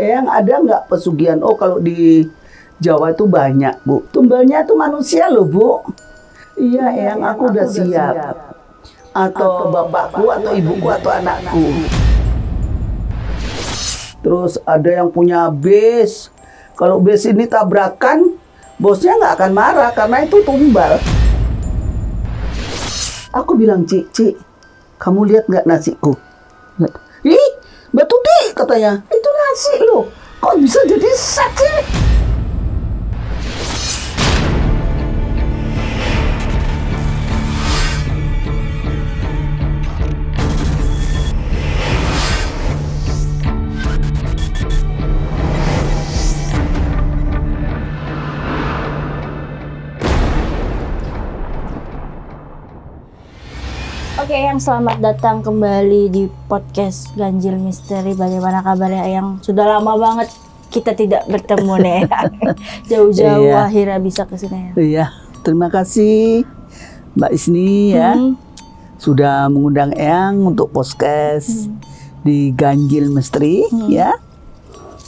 Eyang ada nggak pesugihan? Oh, kalau di Jawa itu banyak, Bu. Tumbalnya itu manusia loh, Bu. Iya, Eyang, aku udah siap. Atau bapakku, atau ibuku, atau anakku. Terus ada yang punya base. Kalau base ini tabrakan, bosnya nggak akan marah karena itu tumbal. Aku bilang, Cik, kamu lihat nggak nasiku? Ih, Mbak Tuti, katanya, itu nasi loh. Kok bisa jadi set sih? Oke, yang selamat datang kembali di podcast Ganjil Misteri. Bagaimana kabarnya yang sudah lama banget kita tidak bertemu nih. Jauh-jauh Iya. akhirnya bisa kesini. Iya, terima kasih Mbak Isni ya. Sudah mengundang Eyang untuk podcast di Ganjil Misteri ya.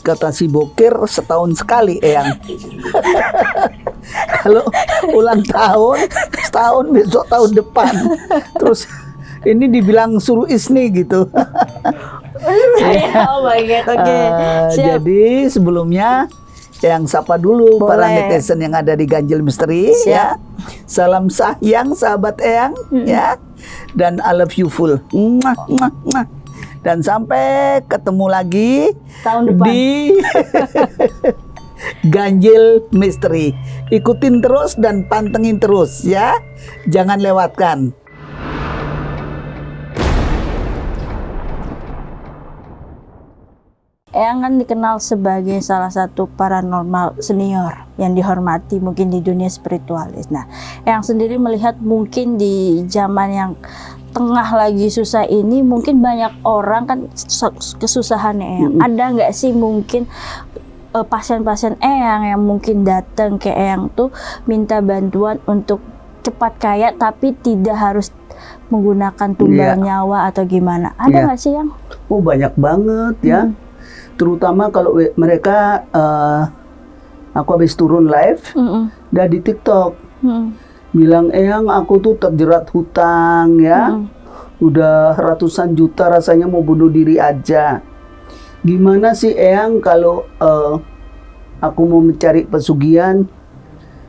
Kata si Bokir setahun sekali Eyang. Kalau ulang tahun setahun, besok tahun depan. Terus ini dibilang suruh Isni gitu. Oh my god, oke. Siap. Jadi sebelumnya Eyang sapa dulu para Boleh. netizen yang ada di Ganjil Misteri ya. Salam sayang sahabat Eyang ya. Dan I love you full. Mwah, mwah, mwah. Dan sampai ketemu lagi Tahun depan. di Ganjil Misteri. Ikutin terus dan pantengin terus ya. Jangan lewatkan. Eyang kan dikenal sebagai salah satu paranormal senior yang dihormati mungkin di dunia spiritualis. Nah, Eyang sendiri melihat mungkin di zaman yang tengah lagi susah ini mungkin banyak orang kan kesusahannya Eyang. Ada nggak sih mungkin pasien-pasien Eyang yang mungkin datang ke Eyang tuh minta bantuan untuk cepat kaya tapi tidak harus menggunakan tumbal nyawa atau gimana? Ada nggak sih Yang? Oh, banyak banget ya. Terutama kalau mereka aku habis turun live dari TikTok. Bilang, Eyang, aku tuh terjerat hutang ya. Udah ratusan juta, rasanya mau bunuh diri aja. Gimana sih Eyang kalau aku mau mencari pesugihan?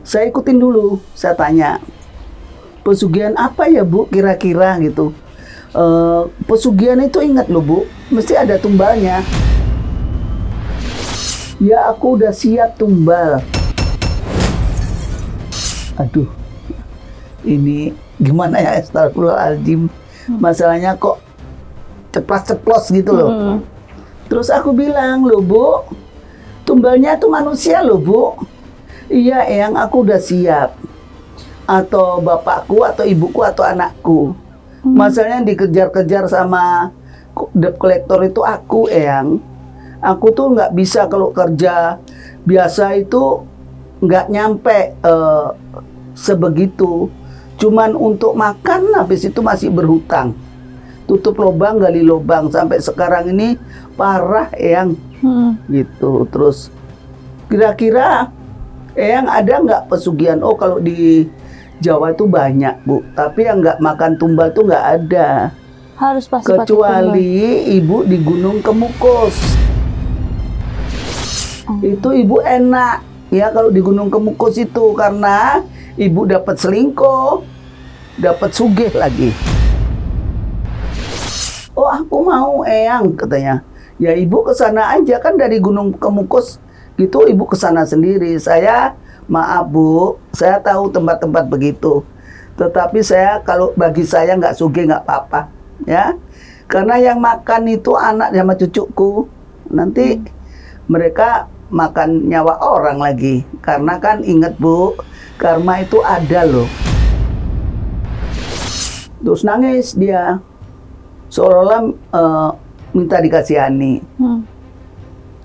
Saya ikutin dulu, saya tanya. Pesugihan apa ya Bu kira-kira gitu. Pesugihan itu ingat loh Bu, mesti ada tumbalnya. Ya aku udah siap tumbal. Aduh, ini gimana ya, astagfirullahaladzim. Masalahnya kok ceplos-ceplos gitu loh. Terus aku bilang, loh Bu, tumbalnya itu manusia loh Bu. Iya Eyang, aku udah siap. Atau bapakku, atau ibuku, atau anakku. Masalahnya dikejar-kejar sama debt collector itu aku Eyang. Aku tuh nggak bisa kalau kerja biasa itu nggak nyampe sebegitu. Cuman untuk makan habis itu masih berhutang. Tutup lubang gali lubang sampai sekarang ini parah Eyang. Gitu. Terus kira-kira Eyang ada nggak pesugihan? Oh, kalau di Jawa itu banyak Bu, tapi yang nggak makan tumbal tuh nggak ada. Harus pasti pakai Kecuali ibu di Gunung Kemukus. Itu ibu enak ya kalau di Gunung Kemukus itu, karena ibu dapat selingkuh, dapat sugih lagi. Oh, aku mau Eyang, katanya. Ya ibu kesana aja, kan dari Gunung Kemukus gitu, ibu kesana sendiri. Saya maaf Bu, saya tahu tempat-tempat begitu. Tetapi saya, kalau bagi saya nggak sugih nggak apa-apa ya. Karena yang makan itu anak sama cucuku. Nanti mereka makan nyawa orang lagi. Karena kan ingat Bu, karma itu ada loh. Terus nangis dia, seolah-olah minta dikasihani.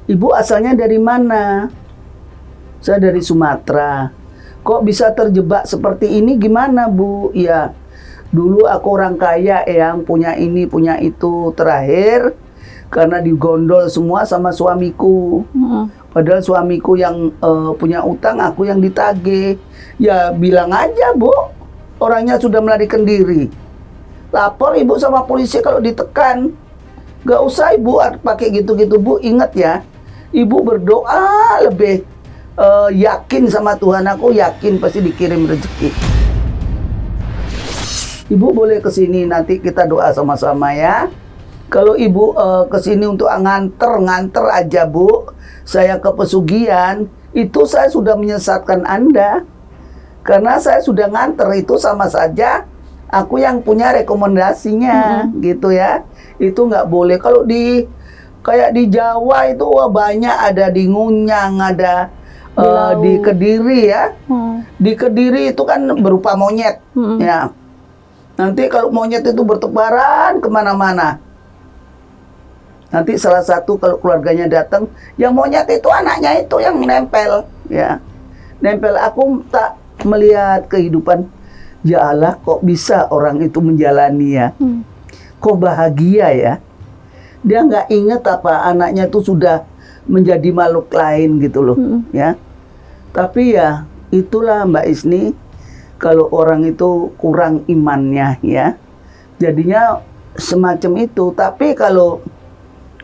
Ibu asalnya dari mana? Saya dari Sumatera. Kok bisa terjebak seperti ini, gimana Bu? Ya, dulu aku orang kaya yang punya ini, punya itu. Terakhir karena digondol semua sama suamiku. Padahal suamiku yang punya utang, aku yang ditagih. Ya bilang aja, Bu, orangnya sudah melarikan diri. Lapor Ibu sama polisi kalau ditekan. Gak usah Ibu pakai gitu-gitu, Bu. Ingat ya, Ibu berdoa lebih yakin sama Tuhan. Aku yakin pasti dikirim rezeki. Ibu boleh kesini, nanti kita doa sama-sama ya. Kalau Ibu kesini untuk nganter aja, Bu, saya ke pesugihan, itu saya sudah menyesatkan Anda. Karena saya sudah nganter, itu sama saja aku yang punya rekomendasinya, gitu ya. Itu nggak boleh. Kalau kayak di Jawa itu banyak, ada di Ngunyang, ada di Kediri ya. Di Kediri itu kan berupa monyet, ya. Nanti kalau monyet itu bertebaran kemana-mana. Nanti salah satu kalau keluarganya datang, yang monyet itu anaknya itu yang nempel, ya. Nempel. Aku tak melihat kehidupan. Ya Allah, kok bisa orang itu menjalani ya? Kok bahagia ya? Dia nggak ingat apa anaknya itu sudah menjadi makhluk lain gitu loh, ya. Tapi ya itulah Mbak Isni, kalau orang itu kurang imannya ya, jadinya semacam itu. Tapi kalau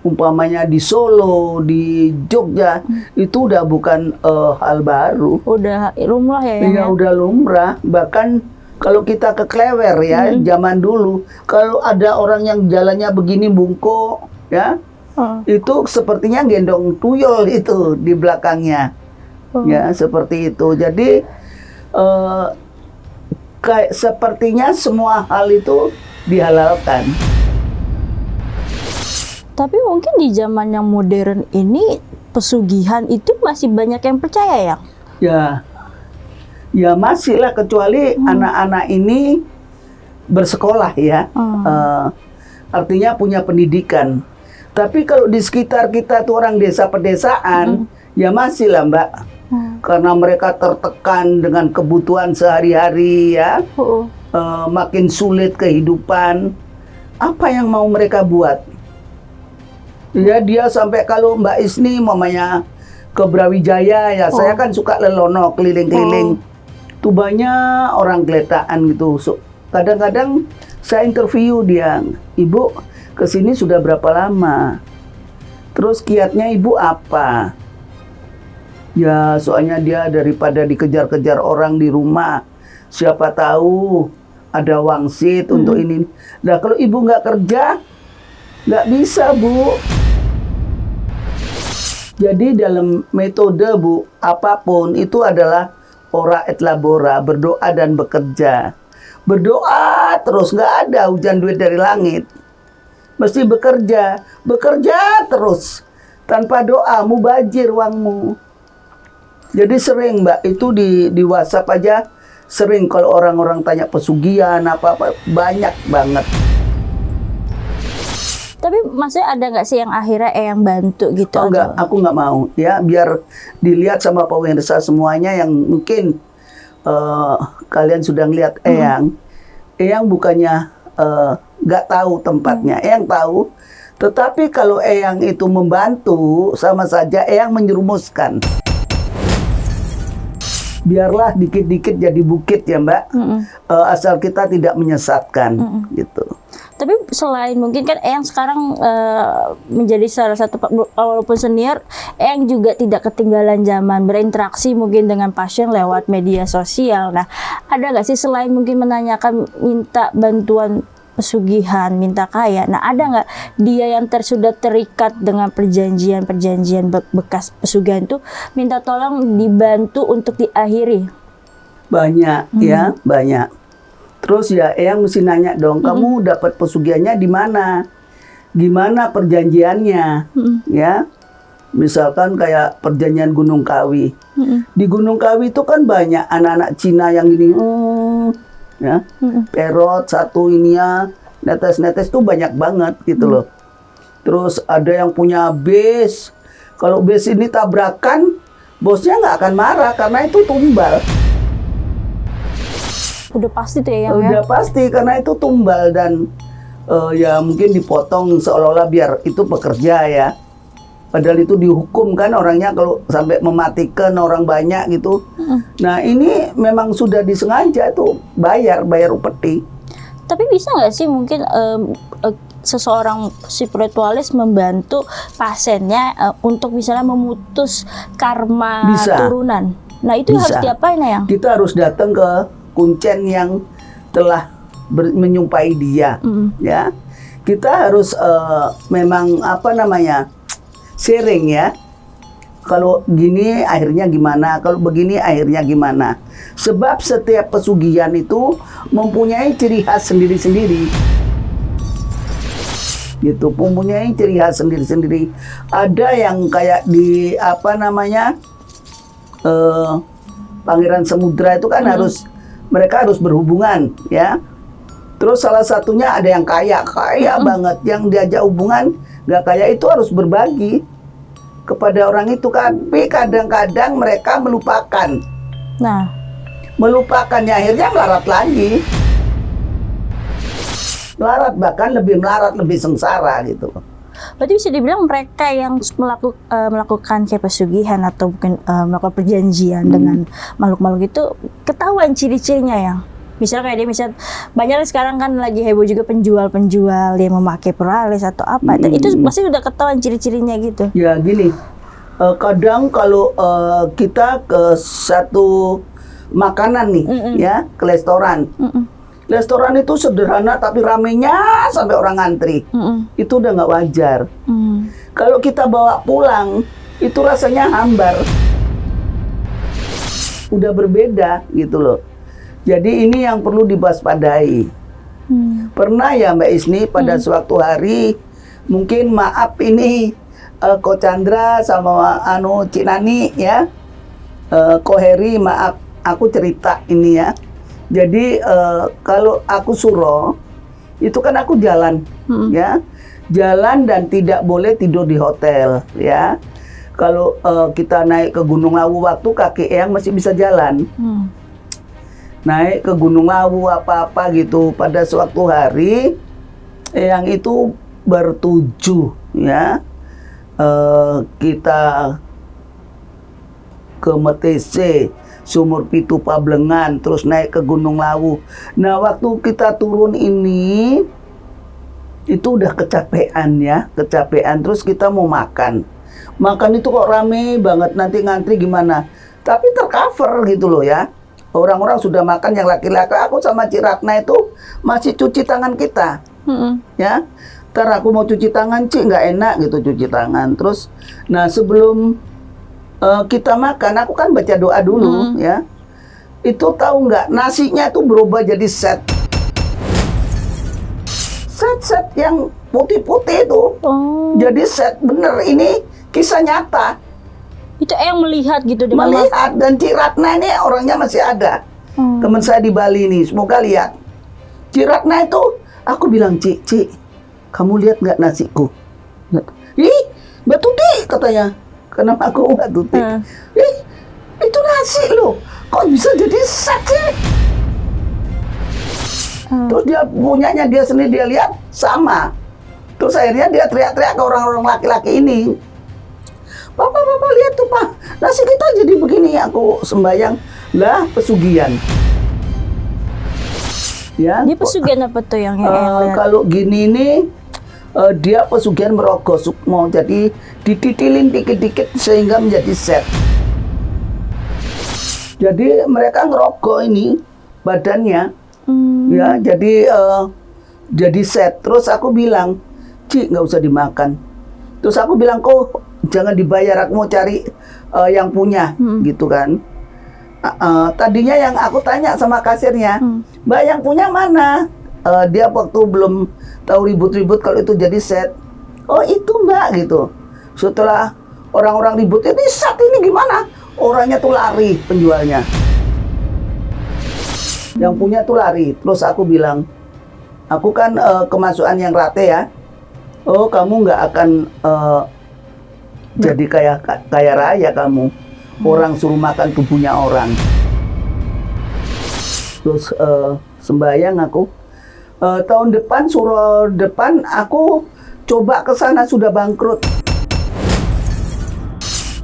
umpamanya di Solo, di Jogja, itu udah bukan hal baru. Udah lumrah ya? Iya, udah lumrah. Bahkan kalau kita ke Klewer ya, zaman dulu, kalau ada orang yang jalannya begini bungkuk, ya, itu sepertinya gendong tuyul itu di belakangnya, ya, seperti itu. Jadi kayak sepertinya semua hal itu dihalalkan. Tapi mungkin di zaman yang modern ini pesugihan itu masih banyak yang percaya ya? Ya masih lah, kecuali anak-anak ini bersekolah ya, artinya punya pendidikan. Tapi kalau di sekitar kita tuh orang desa pedesaan, ya masih lah Mbak, karena mereka tertekan dengan kebutuhan sehari-hari ya, makin sulit kehidupan. Apa yang mau mereka buat? Ya dia sampai kalau Mbak Isni mamanya ke Brawijaya ya, saya kan suka lelono keliling-keliling. Tuh banyak orang geletaan gitu. Kadang-kadang saya interview dia, Ibu kesini sudah berapa lama? Terus kiatnya Ibu apa? Ya soalnya dia daripada dikejar-kejar orang di rumah, siapa tahu ada wangsit untuk ini. Nah kalau Ibu nggak kerja, nggak bisa Bu. Jadi dalam metode Bu, apapun itu adalah ora et labora, berdoa dan bekerja. Berdoa terus, nggak ada hujan duit dari langit. Mesti bekerja terus. Tanpa doa, mubazir uangmu. Jadi sering Mbak, itu di WhatsApp aja, sering kalau orang-orang tanya pesugihan, apa-apa, banyak banget. Tapi maksudnya ada nggak sih yang akhirnya yang bantu gitu? Oh, enggak, aku nggak mau ya, biar dilihat sama pemirsa semuanya yang mungkin kalian sudah ngeliat Eyang bukannya nggak tahu tempatnya, Eyang tahu. Tetapi kalau Eyang itu membantu, sama saja Eyang menyerumuskan. Biarlah dikit-dikit jadi bukit ya Mbak, asal kita tidak menyesatkan gitu. Tapi selain mungkin kan Eyang sekarang menjadi salah satu, walaupun senior, Eyang juga tidak ketinggalan zaman, berinteraksi mungkin dengan pasien lewat media sosial. Nah, ada nggak sih selain mungkin menanyakan minta bantuan pesugihan, minta kaya, nah ada nggak dia yang sudah terikat dengan perjanjian bekas pesugihan itu minta tolong dibantu untuk diakhiri? Banyak ya, banyak. Terus ya Eyang mesti nanya dong, kamu dapat pesugihannya di mana? Gimana perjanjiannya? Ya, misalkan kayak perjanjian Gunung Kawi. Di Gunung Kawi itu kan banyak anak-anak Cina yang gini, ya, perot satu ininya, netes-netes tuh banyak banget gitu loh. Terus ada yang punya base. Kalau base ini tabrakan, bosnya nggak akan marah karena itu tumbal. Udah pasti tuh ya, Udah pasti karena itu tumbal dan ya mungkin dipotong seolah-olah biar itu pekerja ya. Padahal itu dihukum kan orangnya kalau sampai mematikan orang banyak gitu. Nah ini memang sudah disengaja tuh bayar upeti. Tapi bisa nggak sih mungkin seseorang spiritualis membantu pasiennya untuk misalnya memutus karma turunan? Nah itu harus diapain ya? Kita harus datang ke kuncen yang telah menyumpahi dia, ya. Kita harus memang sharing ya. Kalau gini akhirnya gimana, kalau begini akhirnya gimana. Sebab setiap pesugihan itu mempunyai ciri khas sendiri-sendiri. Gitu, mempunyai ciri khas sendiri-sendiri. Ada yang kayak di Pangeran Samudra itu kan mereka harus berhubungan ya. Terus salah satunya ada yang kaya banget, yang diajak hubungan nggak kaya itu harus berbagi kepada orang itu, tapi kadang-kadang mereka melupakan. Nah, melupakannya akhirnya melarat lagi, bahkan lebih melarat, lebih sengsara gitu. Berarti bisa dibilang mereka yang melakukan kayak pesugihan atau mungkin melakukan perjanjian dengan makhluk-makhluk itu ketahuan ciri-cirinya ya. Misalnya kayak dia banyak sekarang kan lagi heboh juga penjual-penjual yang memakai peralis atau apa. Itu pasti udah ketahuan ciri-cirinya gitu. Ya gini, kadang kalau kita ke satu makanan nih, ya ke restoran. Restoran itu sederhana tapi ramenya sampai orang antri. Itu udah nggak wajar. Kalau kita bawa pulang, itu rasanya hambar. Udah berbeda gitu loh. Jadi ini yang perlu diwaspadai. Pernah ya Mbak Isni pada suatu hari, mungkin maaf ini Ko Chandra sama Cik Nani ya, Ko Heri, maaf aku cerita ini ya. Jadi kalau aku suro, itu kan aku jalan ya, jalan dan tidak boleh tidur di hotel ya. Kalau kita naik ke Gunung Lawu waktu kakek Eyang masih bisa jalan. Naik ke Gunung Lawu apa-apa gitu. Pada suatu hari yang itu bertujuh ya, kita ke Metese, Sumur Pitu Pablengan, terus naik ke Gunung Lawu. Nah waktu kita turun ini itu udah kecapean ya, terus kita mau makan itu kok rame banget, nanti ngantri gimana, tapi tercover gitu loh ya. Orang-orang sudah makan, yang laki-laki, aku sama Cik Ratna itu masih cuci tangan kita, ya. Ntar aku mau cuci tangan, Cik, nggak enak gitu cuci tangan. Terus, nah sebelum kita makan, aku kan baca doa dulu, ya. Itu tahu nggak, nasinya itu berubah jadi set yang putih-putih itu, jadi set bener. Ini kisah nyata. Itu yang melihat gitu, melihat. Dan Cik Ratna ini orangnya masih ada. Teman saya di Bali nih, semoga lihat. Cik Ratna itu, aku bilang, Cik, kamu lihat nggak nasiku? Ih, Mbak Tuti katanya. Kenapa aku Mbak Tuti? Ih, itu nasi loh. Kok bisa jadi set sih? Terus dia punyanya dia sendiri, dia lihat sama. Terus akhirnya dia teriak-teriak ke orang-orang laki-laki ini. Bapak lihat tuh Pak, nasi kita jadi begini. Aku sembayang, lah pesugihan. Ya. Dia pesugihan apa tuh yang kalau gini nih, dia pesugihan merogoh sukmo, jadi dititilin dikit-dikit sehingga menjadi set. Jadi mereka ngerogoh ini badannya, ya. Jadi set. Terus aku bilang, Cik, nggak usah dimakan. Terus aku bilang, kok jangan dibayar, aku mau cari yang punya, gitu kan. Tadinya yang aku tanya sama kasirnya, Mbak yang punya mana? Dia waktu belum tahu ribut-ribut kalau itu jadi set. Oh itu Mbak gitu. Setelah orang-orang ribut, ini set ini gimana? Orangnya tuh lari, penjualnya. Yang punya tuh lari. Terus aku bilang, aku kan kemasukan yang rate ya. Oh kamu nggak akan jadi kaya raya kamu. Orang suruh makan tubuhnya orang. Terus sembahyang aku, Tahun depan, Suro depan aku coba ke sana sudah bangkrut.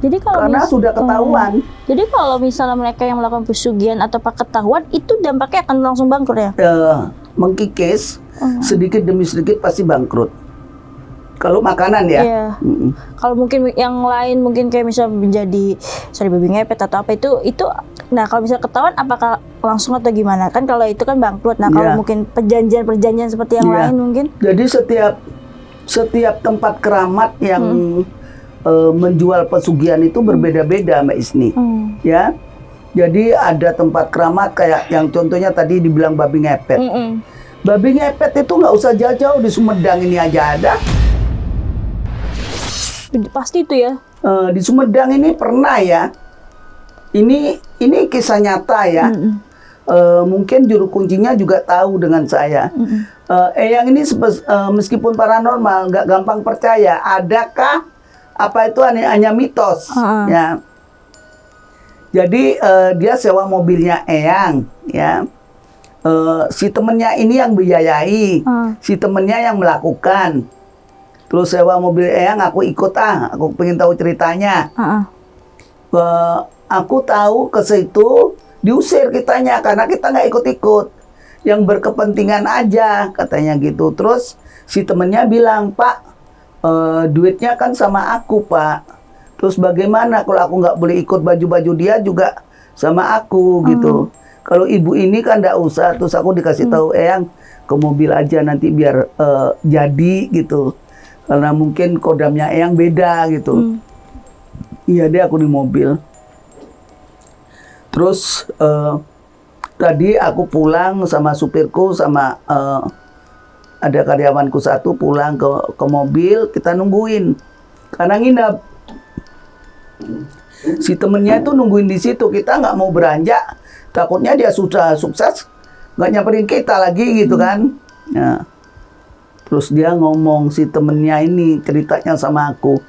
Jadi kalau Karena sudah ketahuan. Jadi kalau misalnya mereka yang melakukan pesugihan atau ketahuan, itu dampaknya akan langsung bangkrut ya? Mengkikis sedikit demi sedikit pasti bangkrut. Kalau makanan ya. Iya. Kalau mungkin yang lain mungkin kayak misalnya menjadi babi ngepet atau apa itu nah kalau misalnya ketahuan apakah langsung atau gimana? Kan kalau itu kan bangkrut. Nah, kalau mungkin perjanjian seperti yang lain mungkin. Jadi setiap tempat keramat yang menjual pesugihan itu berbeda-beda, Mbak Isni. Ya. Jadi ada tempat keramat kayak yang contohnya tadi dibilang babi ngepet. Babi ngepet itu nggak usah jauh-jauh, di Sumedang ini aja ada. Pasti itu ya. Di Sumedang ini pernah ya. Ini kisah nyata ya. Mungkin juru kuncinya juga tahu dengan saya. Eyang ini meskipun paranormal nggak gampang percaya. Adakah apa itu hanya mitos? Ya. Jadi dia sewa mobilnya Eyang, ya. Si temennya ini yang biayai, si temennya yang melakukan. Terus sewa mobil Eyang, aku ikut aku pengen tahu ceritanya. Aku tahu ke situ diusir kitanya karena kita nggak ikut-ikut. Yang berkepentingan aja katanya gitu. Terus si temennya bilang, Pak, duitnya kan sama aku, Pak. Terus bagaimana kalau aku nggak boleh ikut, baju-baju dia juga sama aku gitu. Kalau ibu ini kan nggak usah. Terus aku dikasih tahu Eyang ke mobil aja nanti biar jadi gitu. Karena mungkin kodamnya Eyang beda gitu. Iya deh, aku di mobil. Terus tadi aku pulang sama supirku sama ada karyawanku satu pulang ke mobil, kita nungguin karena nginep. Si temennya itu nungguin di situ, kita nggak mau beranjak, takutnya dia sudah sukses nggak nyamperin kita lagi gitu kan. Nah, terus dia ngomong, si temennya ini ceritanya sama aku,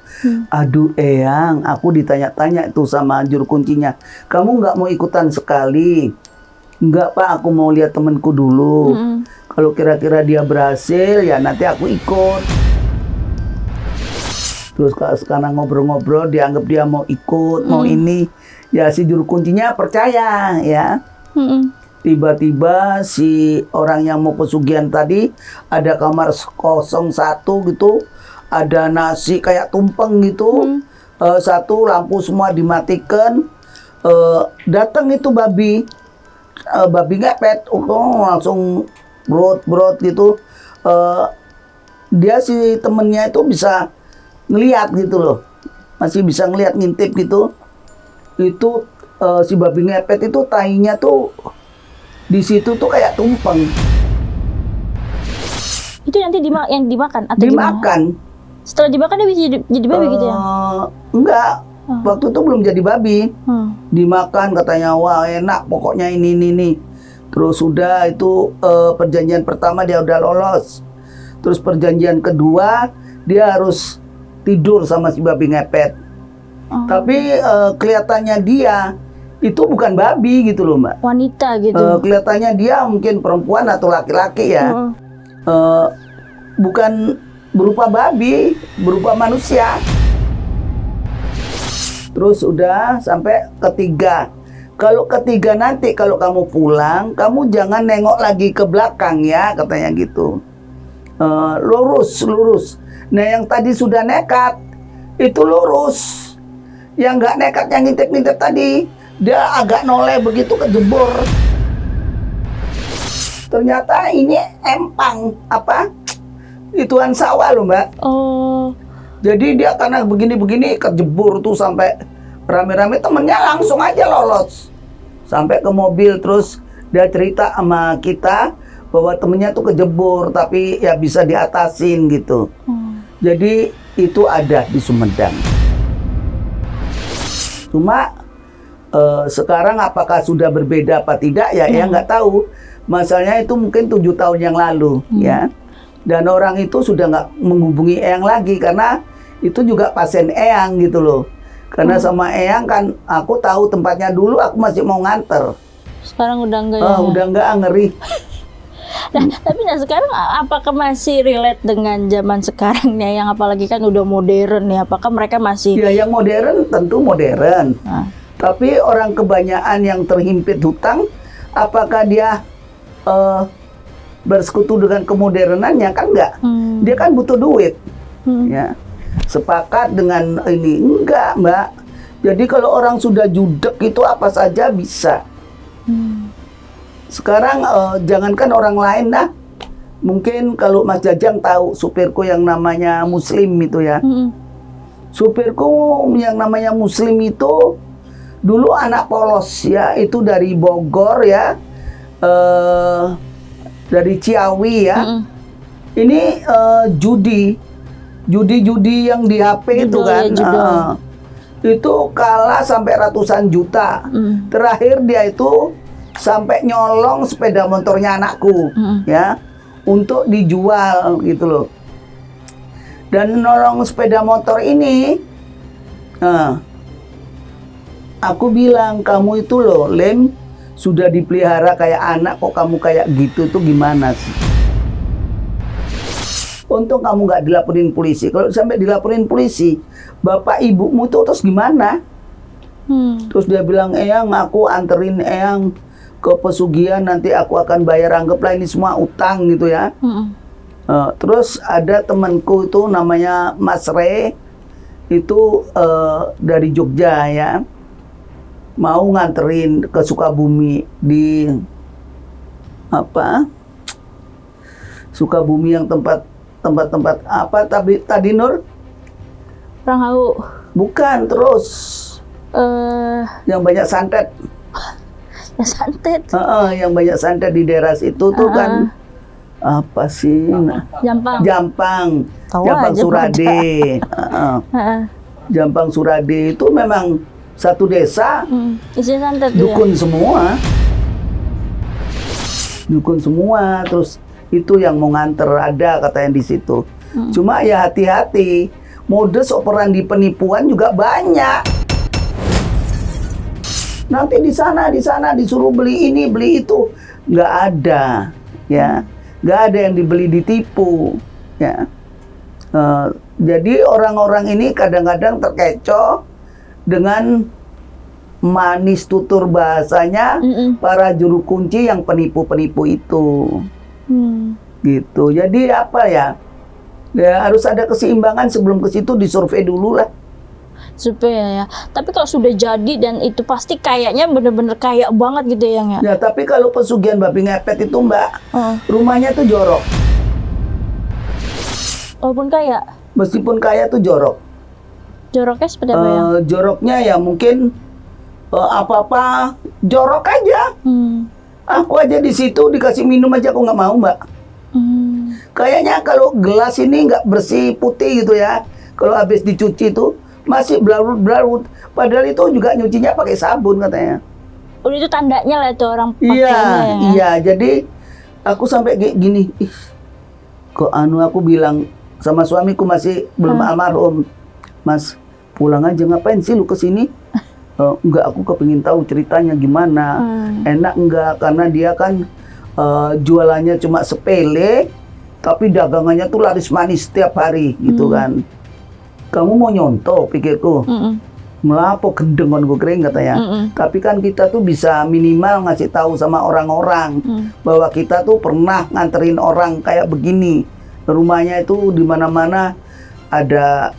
aduh Eyang, aku ditanya-tanya itu sama juru kuncinya, kamu nggak mau ikutan sekali? Enggak Pak, aku mau lihat temenku dulu. Kalau kira-kira dia berhasil, ya nanti aku ikut. Terus sekarang ngobrol-ngobrol, dianggap dia mau ikut, mau ini. Ya si juru kuncinya percaya ya. Tiba-tiba si orang yang mau pesugihan tadi, ada kamar 01 gitu, ada nasi kayak tumpeng gitu, satu lampu semua dimatikan, datang itu babi ngepet, langsung brot gitu, dia si temennya itu bisa ngelihat gitu loh, masih bisa ngelihat ngintip gitu, itu si babi ngepet itu tahinya tuh di situ tuh kayak tumpeng. Itu nanti yang dimakan atau dimakan? Gimana? Setelah dimakan dia bisa jadi babi gitu ya? Enggak. Waktu itu belum jadi babi. Dimakan katanya, wah enak pokoknya ini. Terus udah itu perjanjian pertama dia udah lolos. Terus perjanjian kedua dia harus tidur sama si babi ngepet. Tapi kelihatannya dia itu bukan babi gitu loh Mbak. Wanita gitu. Kelihatannya dia mungkin perempuan atau laki-laki ya. Bukan berupa babi, berupa manusia. Terus udah sampai ketiga. Kalau ketiga nanti kalau kamu pulang, kamu jangan nengok lagi ke belakang ya, katanya gitu. Lurus. Nah yang tadi sudah nekat, itu lurus. Yang nggak nekat, yang ngintip-ngintip tadi, dia agak noleh begitu kejebur. Ternyata ini empang, ituan sawah loh Mbak. Jadi dia karena begini-begini kejebur tuh sampai rame-rame, temennya langsung aja lolos sampai ke mobil. Terus dia cerita sama kita bahwa temennya tuh kejebur tapi ya bisa diatasin gitu. Jadi itu ada di Sumedang. Cuma sekarang apakah sudah berbeda apa tidak ya, ya nggak tahu. Masalahnya itu mungkin 7 tahun yang lalu ya. Dan orang itu sudah nggak menghubungi Eyang lagi karena itu juga pasien Eyang gitu loh. Karena sama Eyang kan aku tahu tempatnya dulu, aku masih mau nganter. Sekarang udah enggak ya? Udah enggak, ngeri. Tapi nah sekarang apakah masih relate dengan zaman sekarang nih, yang apalagi kan udah modern nih? Apakah mereka masih? Ya, yang modern tentu modern. Nah. Tapi orang kebanyakan yang terhimpit hutang, apakah dia bersekutu dengan kemodernannya? Kan enggak. Dia kan butuh duit. Ya. Sepakat dengan ini? Enggak, Mbak. Jadi kalau orang sudah judek itu apa saja bisa. Sekarang jangankan orang lain dah. Mungkin kalau Mas Jajang tahu supirku yang namanya Muslim itu ya. Supirku yang namanya Muslim itu dulu anak polos ya, itu dari Bogor ya, dari Ciawi ya. Ini judi yang di HP itu kan. Itu kalah sampai ratusan juta. Terakhir dia itu sampai nyolong sepeda motornya anakku ya, untuk dijual gitu loh. Dan nolong sepeda motor ini, aku bilang, kamu itu loh Lem, sudah dipelihara kayak anak, kok kamu kayak gitu tuh gimana sih? Untung kamu nggak dilaporin polisi. Kalau sampai dilaporin polisi, bapak ibumu tuh terus gimana? Terus dia bilang, Eyang, aku anterin Eyang ke pesugihan, nanti aku akan bayar, anggaplah ini semua utang gitu ya. Terus ada temanku itu namanya Mas Re, itu dari Jogja ya, mau nganterin ke Sukabumi, di apa, Sukabumi yang tempat apa tadi Nur? Ranghau. Bukan, terus yang banyak santet. Ya santet. Yang banyak santet di daerah situ tuh kan apa sih? Jampang Surade. Jampang Surade itu memang satu desa. Isi santet dukun ya? Dukun semua. Terus itu yang mau nganter, ada katanya di situ. Cuma ya hati-hati, modus operandi penipuan juga banyak. Nanti di sana disuruh beli ini beli itu, nggak ada ya, nggak ada yang dibeli, ditipu ya. Jadi orang-orang ini kadang-kadang terkecoh dengan manis tutur bahasanya para juru kunci yang penipu-penipu itu. Gitu. Jadi apa ya? Ya harus ada keseimbangan, sebelum ke situ disurvei dulu lah. Survei ya. Tapi kalau sudah jadi dan itu pasti kayaknya bener-bener kaya banget gitu ya. Ya, tapi kalau pesugihan babi ngepet itu Mbak, rumahnya tuh jorok. Walaupun kaya? Meskipun kaya tuh jorok. Joroknya seperti apa ya? Joroknya ya mungkin apa-apa jorok aja. Aku aja di situ dikasih minum aja aku nggak mau Mbak. Kayaknya kalau gelas ini nggak bersih putih gitu ya, kalau habis dicuci tuh masih belarut-belarut. Padahal itu juga nyucinya pakai sabun katanya. Udah itu tandanya lah itu orang pakainya. Iya. Jadi aku sampai gini, kok aku bilang sama suamiku, masih belum almarhum, Mas pulang aja, ngapain sih lu kesini? Enggak, aku kepingin tahu ceritanya gimana. Enak enggak? Karena dia kan jualannya cuma sepele, tapi dagangannya tuh laris manis setiap hari gitu kan. Kamu mau nyontoh, pikirku. Ngelapo gendeng kan gue kering katanya. Tapi kan kita tuh bisa minimal ngasih tahu sama orang-orang bahwa kita tuh pernah nganterin orang kayak begini. Rumahnya itu di mana-mana ada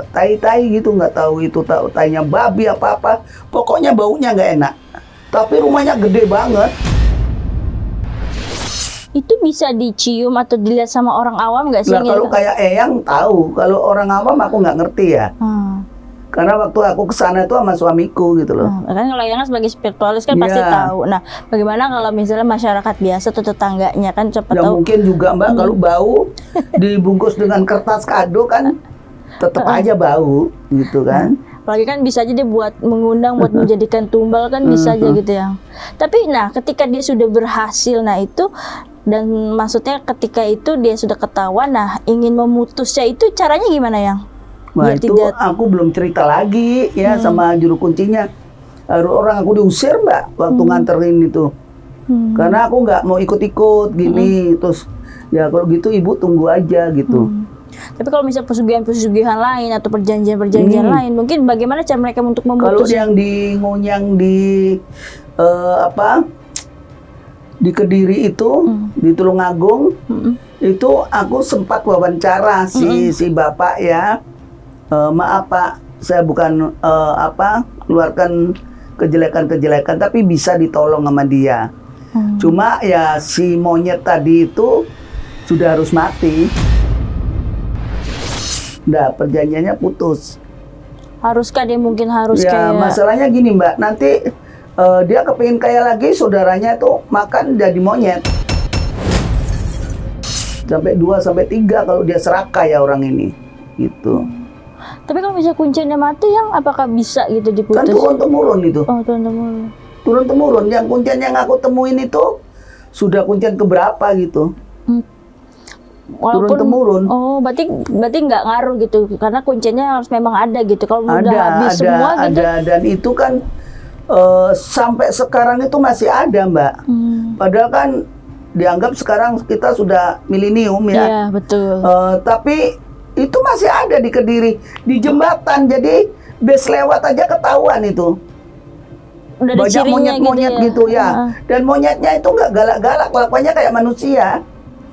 tai-tai gitu, nggak tahu itu tainya babi apa-apa. Pokoknya baunya nggak enak. Tapi rumahnya gede banget. Itu bisa dicium atau dilihat sama orang awam nggak sih? Nah, kalau kayak Eyang tahu, kalau orang awam aku nggak ngerti ya. Karena waktu aku kesana itu sama suamiku gitu loh. Kan kalau Eyang sebagai spiritualis kan pasti tahu. Nah, bagaimana kalau misalnya masyarakat biasa atau tetangganya kan cepat tahu? Mungkin juga Mbak, kalau bau dibungkus dengan kertas kado kan tetap aja bau gitu kan. Apalagi kan bisa aja dia buat mengundang, buat menjadikan tumbal kan bisa aja gitu ya. Tapi nah ketika dia sudah berhasil, nah itu, dan maksudnya ketika itu dia sudah ketahuan, nah ingin memutusnya itu caranya gimana Yang? Wah itu aku belum cerita lagi ya sama juru kuncinya. Orang aku diusir Mbak waktu nganterin itu. Karena aku nggak mau ikut-ikut gini. Terus ya kalau gitu ibu tunggu aja gitu. Tapi kalau misalnya pesugihan-pesugihan lain atau perjanjian-perjanjian lain, mungkin bagaimana cara mereka untuk Kalau memutus? yang di Ngunyang di di Kediri itu, di Tulungagung, itu aku sempat wawancara si bapak ya. Maaf Pak, saya bukan keluarkan kejelekan-kejelekan, tapi bisa ditolong sama dia. Cuma ya si monyet tadi itu sudah harus mati. Nah, perjanjiannya putus. Haruskah dia mungkin harus Ya, kayak masalahnya gini Mbak, nanti dia kepingin kaya lagi, saudaranya tuh makan jadi monyet. Sampai 2-3 kalau dia serakah ya orang ini. Gitu. Tapi kalau misalnya kuncinya mati, yang apakah bisa gitu Kan diputus? turun-temurun itu. Oh, turun-temurun. Turun-temurun. Yang kuncian yang aku temuin itu sudah kuncian keberapa gitu. Turun-temurun. Oh, berarti nggak ngaruh gitu, karena kuncinya harus memang ada gitu. Kalau udah habis semua gitu. Ada, dan itu kan sampai sekarang itu masih ada Mbak. Padahal kan dianggap sekarang kita sudah milenium ya. Iya, betul. Tapi itu masih ada di Kediri, di jembatan. Jadi bus lewat aja ketahuan itu. Udah ada Banyak cirinya monyet-monyet gitu ya. Dan monyetnya itu nggak galak-galak, kelakuannya kayak manusia.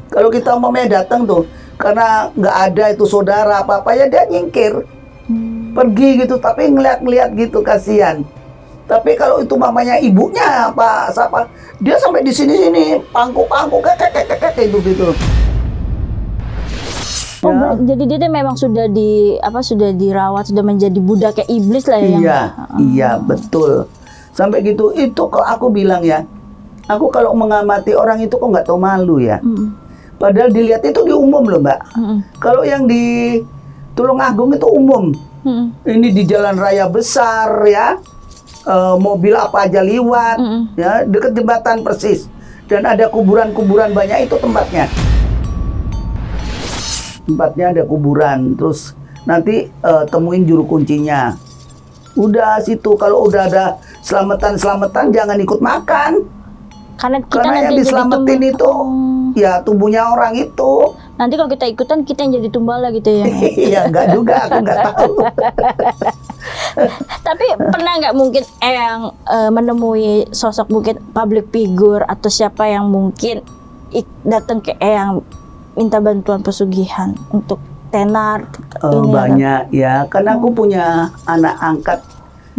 Kalau kita umpamanya datang tuh, karena nggak ada itu saudara apa-apa ya dia nyingkir, pergi gitu. Tapi ngeliat-ngeliat gitu, kasihan. Tapi kalau itu mamanya ibunya apa siapa, dia sampai di sini-sini pangku-pangku kek gitu. Oh, Ya. jadi dia memang sudah dirawat, sudah menjadi budaknya iblis lah ya. Iya, iya betul. Sampai gitu, itu kok aku bilang ya, aku kalau mengamati orang itu kok nggak tahu malu ya. Padahal dilihat itu di umum loh Mbak. Kalau yang di Tulungagung itu umum. Ini di jalan raya besar ya, mobil apa aja liwat, ya deket jembatan persis. Dan ada kuburan-kuburan banyak, itu tempatnya. Tempatnya ada kuburan, terus nanti temuin juru kuncinya. Udah situ, kalau udah ada selamatan jangan ikut makan. Karena yang nanti diselamatin jadi itu ya tubuhnya orang itu. nanti kalau kita ikutan kita yang jadi tumbala gitu ya. Ya enggak juga, aku nggak tahu. Tapi pernah nggak mungkin yang menemui sosok mungkin public figure atau siapa yang mungkin datang ke yang minta bantuan pesugihan untuk tenar ini Banyak ya, karena aku punya anak angkat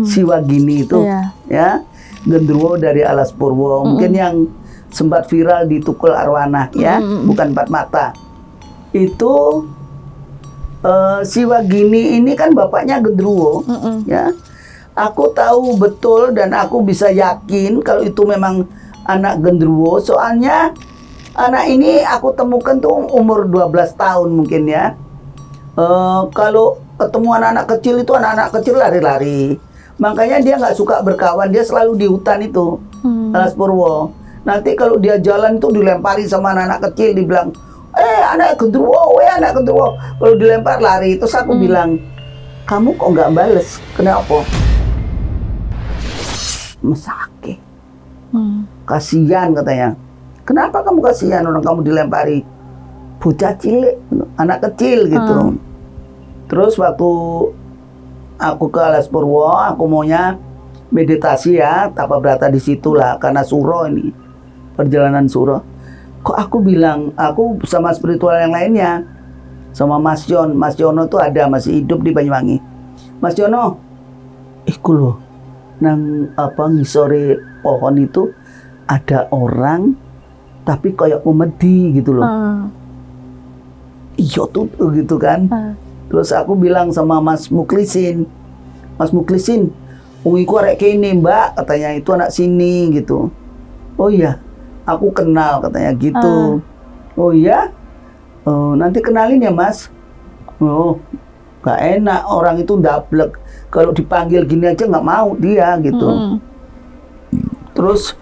Siwagini itu ya, Gendruwo dari Alas Purwo, mungkin yang sempat viral di Tukul Arwana ya, bukan empat mata. Itu Siwagini ini kan bapaknya Gendruwo ya. Aku tahu betul dan aku bisa yakin kalau itu memang anak Gendruwo, soalnya anak ini aku temukan tuh umur 12 tahun mungkin ya. Kalau ketemu anak-anak kecil itu, anak-anak kecil lari-lari. Makanya dia nggak suka berkawan, dia selalu di hutan itu, Alas Purwo. Nanti kalau dia jalan itu dilempari sama anak-anak kecil, dibilang, anak Gendruwo, anak Gendruwo. Kalau dilempar lari, terus aku bilang, kamu kok nggak bales? Kenapa? Mesake. Kasihan katanya. Kenapa kamu kasihan orang kamu dilempari? Bocah cilik, anak kecil gitu. Terus waktu aku ke Alas Purwo, aku maunya meditasi ya, tapa berata di situlah, karena suro ini, perjalanan suro. Kok aku bilang, aku sama spiritual yang lainnya, sama Mas Yono tuh ada, masih hidup di Banyuwangi. Mas Yono, iku loh, nang ngisore pohon itu ada orang, tapi kayak komedi gitu loh. Iya tuh gitu kan. Terus aku bilang sama Mas Muklisin, iku arek kene Mbak, katanya itu anak sini gitu. Oh iya, aku kenal katanya gitu. Oh iya, nanti kenalin ya Mas. Oh, gak enak, orang itu ndablek. Kalau dipanggil gini aja nggak mau dia gitu. Terus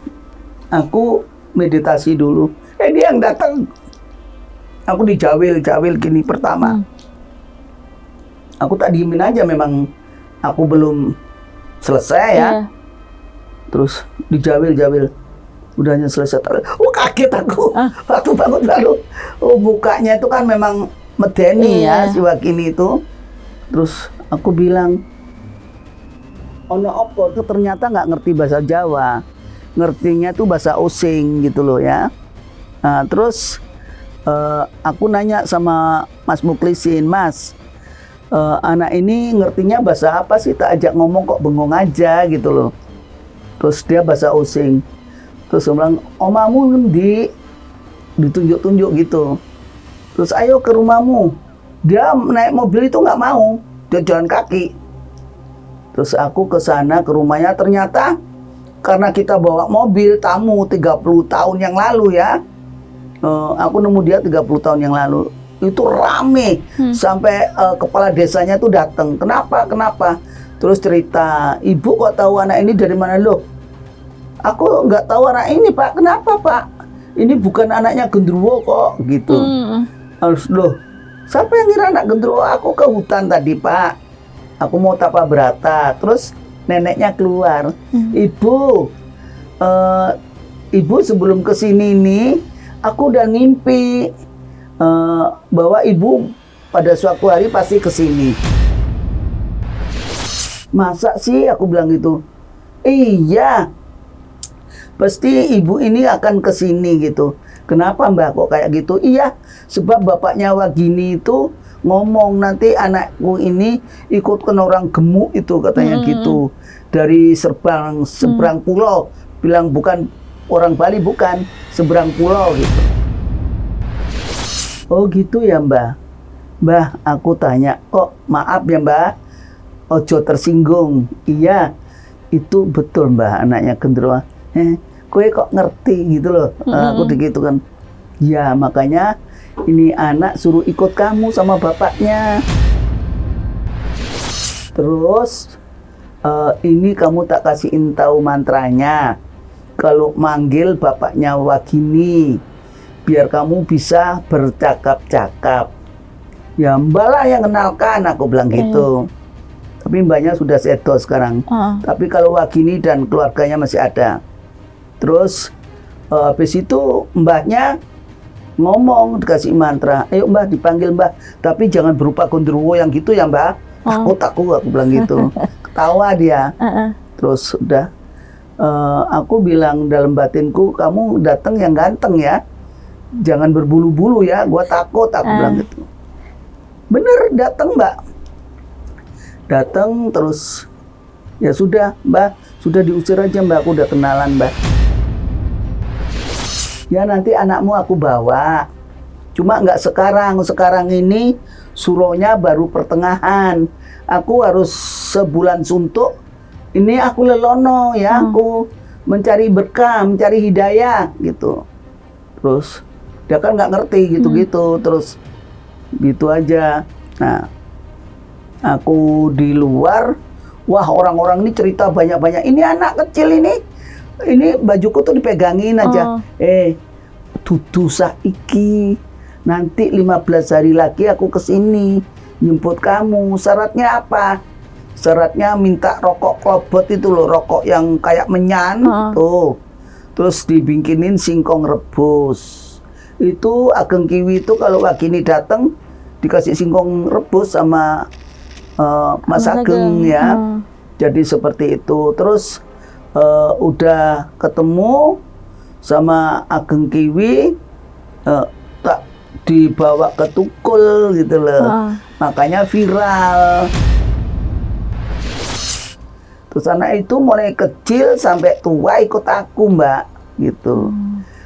aku meditasi dulu. Dia yang datang. Aku dijawil gini pertama. Aku tak diemin aja, memang aku belum selesai ya. Terus dijawil. Udahnya selesai tarawih. Oh kaget aku. Waktu bangun baru. Oh mukanya itu kan memang medeni ya si Wakini itu. Terus aku bilang, ono opo tuh ternyata nggak ngerti bahasa Jawa. Ngertinya tuh bahasa Osing gitu loh ya. Nah, terus aku nanya sama Mas Muklisin, Mas, anak ini ngertinya bahasa apa sih? Tak ajak ngomong kok bengong aja gitu loh. Terus dia bahasa Osing. Terus dia bilang, omamu ngendi? Ditunjuk-tunjuk gitu. Terus ayo ke rumahmu. Dia naik mobil itu nggak mau, dia jalan kaki. Terus aku ke sana ke rumahnya, ternyata karena kita bawa mobil tamu 30 tahun yang lalu ya. Aku nemu dia 30 tahun yang lalu. Itu rame sampai kepala desanya tuh datang. Kenapa? Terus cerita, ibu kok tahu anak ini dari mana? Loh, aku nggak tahu anak ini Pak. Kenapa Pak? Ini bukan anaknya Gendruwo kok gitu. Harus loh, siapa yang ngira anak Gendruwo? Aku ke hutan tadi Pak. Aku mau tapa berata. Terus neneknya keluar. Ibu sebelum kesini nih, aku udah ngimpi bahwa ibu pada suatu hari pasti kesini. Masa sih? Aku bilang gitu. Iya, pasti ibu ini akan kesini gitu. Kenapa Mbak kok kayak gitu? Iya, sebab bapaknya Wagini itu ngomong nanti anakku ini ikut ke orang gemuk itu katanya gitu. Dari seberang pulau. Bilang bukan orang Bali, bukan, seberang pulau gitu. Oh gitu ya Mbak. Mbak, aku tanya, kok maaf ya Mbak, ojo tersinggung. Iya, itu betul Mbak, anaknya Gendruwo. Kowe kok ngerti gitu loh. Aku begitu kan. Ya makanya ini anak suruh ikut kamu sama bapaknya. Terus ini kamu tak kasihin tahu mantranya. Kalau manggil bapaknya Wagini, biar kamu bisa bercakap-cakap. Ya Mbak lah yang kenalkan, aku bilang gitu. Tapi Mbaknya sudah sedo sekarang. Tapi kalau Wagini dan keluarganya masih ada. Terus habis itu Mbaknya ngomong, dikasih mantra. Ayo Mbak, dipanggil Mbak. Tapi jangan berupa Gendruwo yang gitu ya Mbak. Aku bilang gitu. Ketawa dia. Terus udah. Aku bilang dalam batinku, kamu datang yang ganteng ya. Jangan berbulu-bulu ya. Gua takut, aku bilang gitu. Bener, datang Mbak. Datang terus. Ya sudah Mbak, sudah diusir aja Mbak. Aku udah kenalan Mbak. Ya nanti anakmu aku bawa. Cuma nggak sekarang. Sekarang ini suronya baru pertengahan. Aku harus sebulan suntuk. Ini aku lelono ya. Aku mencari berkah, mencari hidayah gitu. Terus dia kan nggak ngerti gitu-gitu. Terus gitu aja. Nah, aku di luar. Wah, orang-orang ini cerita banyak-banyak. Ini anak kecil ini bajuku tuh dipegangin aja. Dudu saiki. Nanti 15 hari lagi aku kesini jemput kamu. Syaratnya apa? Syaratnya minta rokok klobot itu loh, rokok yang kayak menyan tuh. Terus dibikinin singkong rebus. Itu Ageng Kiwi itu kalau Wagini datang dikasih singkong rebus sama Mas Ageng ya. Jadi seperti itu. Terus udah ketemu sama Ageng Kiwi, tak dibawa ke Tukul gitu loh. Makanya viral. Terus anak itu mulai kecil sampai tua ikut aku Mbak gitu.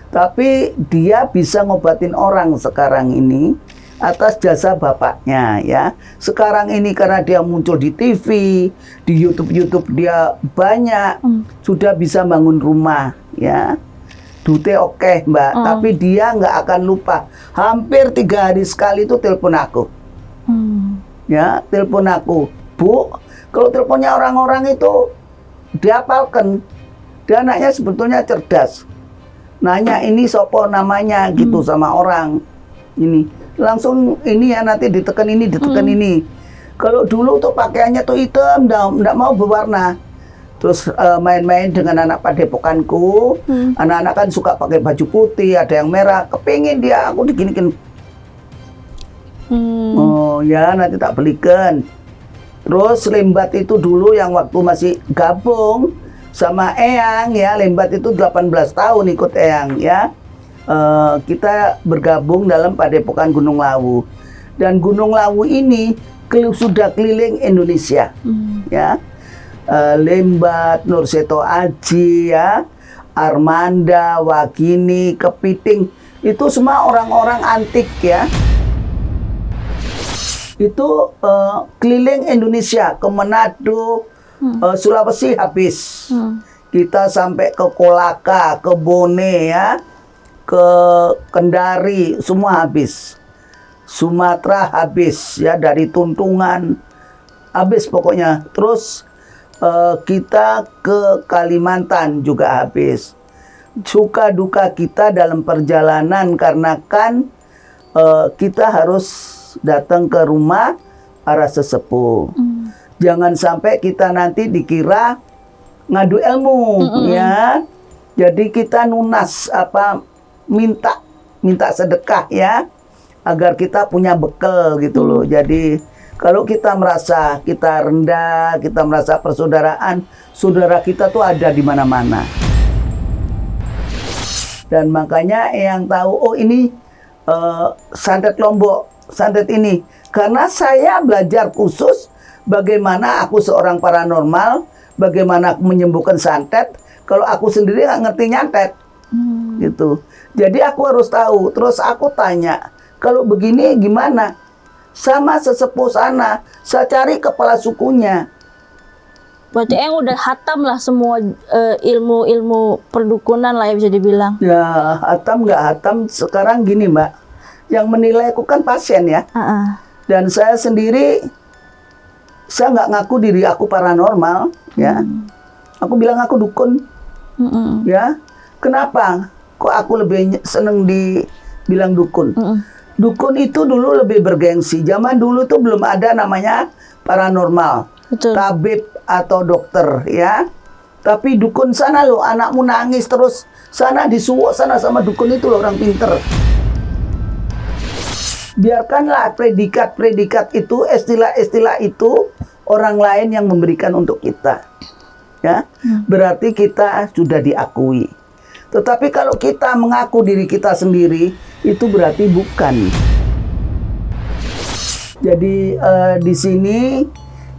Tapi dia bisa ngobatin orang sekarang ini atas jasa bapaknya ya. Sekarang ini karena dia muncul di TV, di YouTube dia banyak, sudah bisa bangun rumah ya. Dute oke Mbak, tapi dia nggak akan lupa. Hampir 3 hari sekali itu telepon aku. Ya, telepon aku. Bu, kalau teleponnya orang-orang itu dihafalkan. Dia anaknya sebetulnya cerdas. Nanya ini sopo namanya gitu sama orang. Ini langsung ini ya, nanti ditekan ini. Kalau dulu tuh pakaiannya tuh hitam, enggak mau berwarna. Terus main-main dengan anak padepokanku. Anak-anak kan suka pakai baju putih, ada yang merah. Kepingin dia, aku diginikin. Oh ya, nanti tak belikan. Terus Lembat itu dulu yang waktu masih gabung sama Eyang ya, Lembat itu 18 tahun ikut Eyang ya. Kita bergabung dalam Padepokan Gunung Lawu. Dan Gunung Lawu ini sudah keliling Indonesia ya. Lembat, Nurseto Aji ya, Armanda, Wagini, Kepiting, itu semua orang-orang antik ya. Itu keliling Indonesia, ke Manado, Sulawesi habis. Kita sampai ke Kolaka, ke Bone ya, ke Kendari, semua habis. Sumatera habis ya, dari Tuntungan habis pokoknya. Terus kita ke Kalimantan juga habis. Suka duka kita dalam perjalanan karena kan kita harus datang ke rumah para sesepuh. Jangan sampai kita nanti dikira ngadu ilmu ya. Jadi kita nunas minta sedekah ya, agar kita punya bekal gitu loh. Jadi kalau kita merasa kita rendah, kita merasa persaudaraan, saudara kita tuh ada di mana-mana. Dan makanya yang tahu, oh ini santet Lombok, santet ini. Karena saya belajar khusus bagaimana aku seorang paranormal, bagaimana aku menyembuhkan santet. Kalau aku sendiri nggak ngerti nyantet, gitu. Jadi aku harus tahu. Terus aku tanya, kalau begini gimana? Sama sesepuh sana, saya cari kepala sukunya. Berarti yang udah hatam lah semua ilmu-ilmu perdukunan lah ya, bisa dibilang. Ya, hatam nggak hatam, sekarang gini Mbak, yang menilai aku kan pasien ya. Dan saya sendiri, saya nggak ngaku diri aku paranormal ya. Aku bilang aku dukun ya. Kenapa? Kok aku lebih seneng dibilang dukun? Dukun itu dulu lebih bergengsi. Zaman dulu tuh belum ada namanya paranormal. Betul. Tabib atau dokter ya. Tapi dukun sana loh, anakmu nangis terus sana disuwuk sana sama dukun itu loh, orang pinter. Biarkanlah predikat-predikat itu, istilah-istilah itu orang lain yang memberikan untuk kita. Ya. Berarti kita sudah diakui. Tetapi kalau kita mengaku diri kita sendiri, itu berarti bukan. Jadi di sini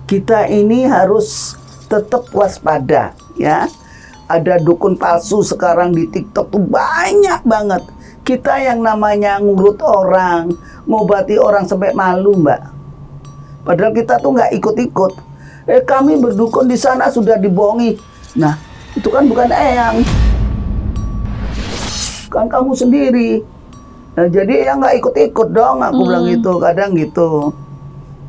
kita ini harus tetap waspada ya. Ada dukun palsu sekarang di TikTok tuh banyak banget. Kita yang namanya ngurut orang, ngobati orang sampai malu Mbak. Padahal kita tuh nggak ikut-ikut. Kami berdukun di sana sudah dibohongi. Nah itu kan bukan Eyang, kan kamu sendiri. Nah, jadi ya nggak ikut-ikut dong, aku bilang gitu, kadang gitu.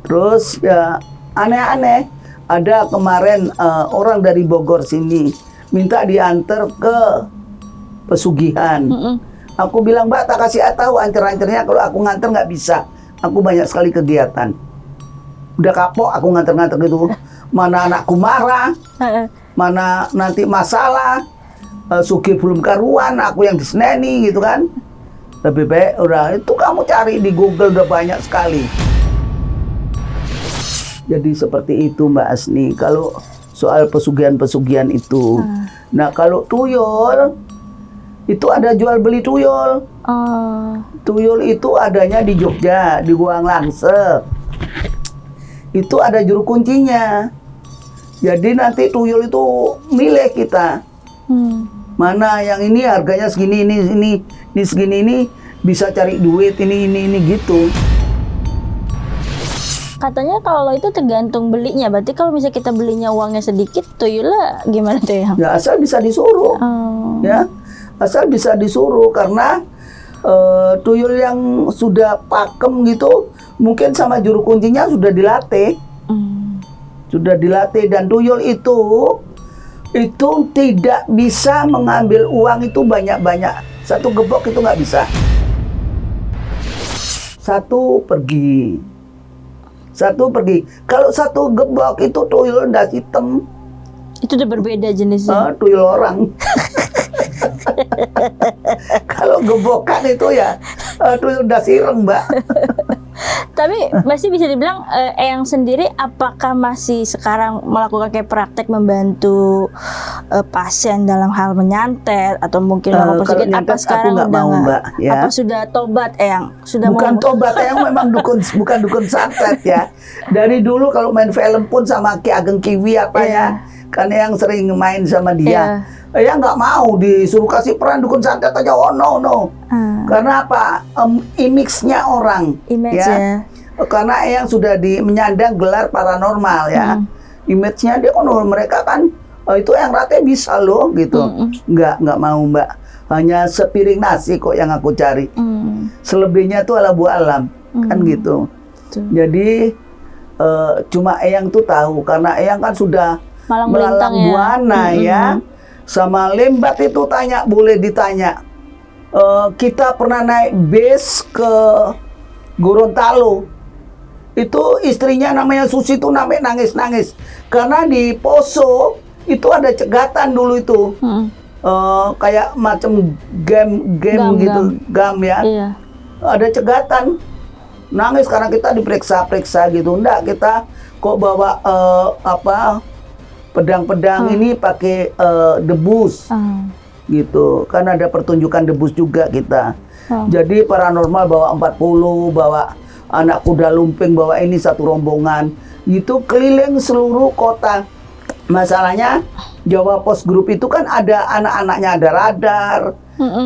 Terus ya aneh-aneh. Ada kemarin orang dari Bogor sini minta diantar ke pesugihan. Aku bilang, Mbak, tak kasih tahu ancer-ancernya, kalau aku nganter nggak bisa. Aku banyak sekali kegiatan. Udah kapok aku nganter-nganter gitu. Mana anakku marah, mana nanti masalah, sugih belum karuan, aku yang diseneni gitu kan. Lebih baik udah itu kamu cari di Google, udah banyak sekali. Jadi seperti itu Mbak Asni kalau soal pesugihan-pesugihan itu. Nah kalau tuyul itu ada jual beli tuyul. Tuyul itu adanya di Jogja, di Guang Langse. Itu ada juru kuncinya. Jadi nanti tuyul itu milik kita. Mana yang ini harganya segini, ini segini, ini bisa cari duit ini gitu. Katanya kalau itu tergantung belinya. Berarti kalau misalnya kita belinya uangnya sedikit, tuyulnya gimana tuh ya? Ya asal bisa disuruh. Ya, asal bisa disuruh karena tuyul yang sudah pakem gitu, mungkin sama juru kuncinya sudah dilatih. Sudah dilatih, dan tuyul itu tidak bisa mengambil uang itu banyak-banyak. Satu gebok itu nggak bisa. Satu pergi. Kalau satu gebok itu tuyul ndas hitam Itu udah berbeda jenisnya. Tuyul orang. Kalau gebokan itu ya tuyul udah sireng, Mbak. Tapi masih bisa dibilang Eyang sendiri apakah masih sekarang melakukan kayak praktek membantu pasien dalam hal menyantet atau mungkin melakukan kalau sedikit, apa nyantet sekarang aku nggak udah mau, nggak? Mbak, ya. Apa sudah tobat Eyang? Sudah Bukan mau tobat, Eyang memang bukan dukun santet ya. Dari dulu kalau main film pun sama Ki Ageng Kiwi apa ya, kan Eyang sering main sama dia. Eyang nggak mau disuruh kasih peran dukun santet aja, oh no. Karena apa? Image-nya orang, image ya. Karena Eyang sudah menyandang gelar paranormal ya. Image-nya dia kan mereka kan itu Eyang Rate bisa loh gitu. Nggak mau, Mbak. Hanya sepiring nasi kok yang aku cari. Selebihnya tuh ala bu alam, kan gitu. Jadi cuma Eyang tuh tahu karena Eyang kan sudah melalang buana ya. Sama Lembat itu boleh ditanya. Kita pernah naik bis ke Gorontalo. Itu istrinya namanya Susi tuh nangis-nangis karena di Poso itu ada cegatan dulu itu. Kayak macam game gitu, gam ya. Iya. Ada cegatan. Nangis karena kita diperiksa-periksa gitu. Enggak, kita kok bawa pedang-pedang ini pakai debus. Gitu. Kan ada pertunjukan debus juga kita. Jadi paranormal bawa 40, bawa anak kuda lumping, bawa ini satu rombongan. Gitu keliling seluruh kota. Masalahnya Jawa Pos Group itu kan ada anak-anaknya, ada radar,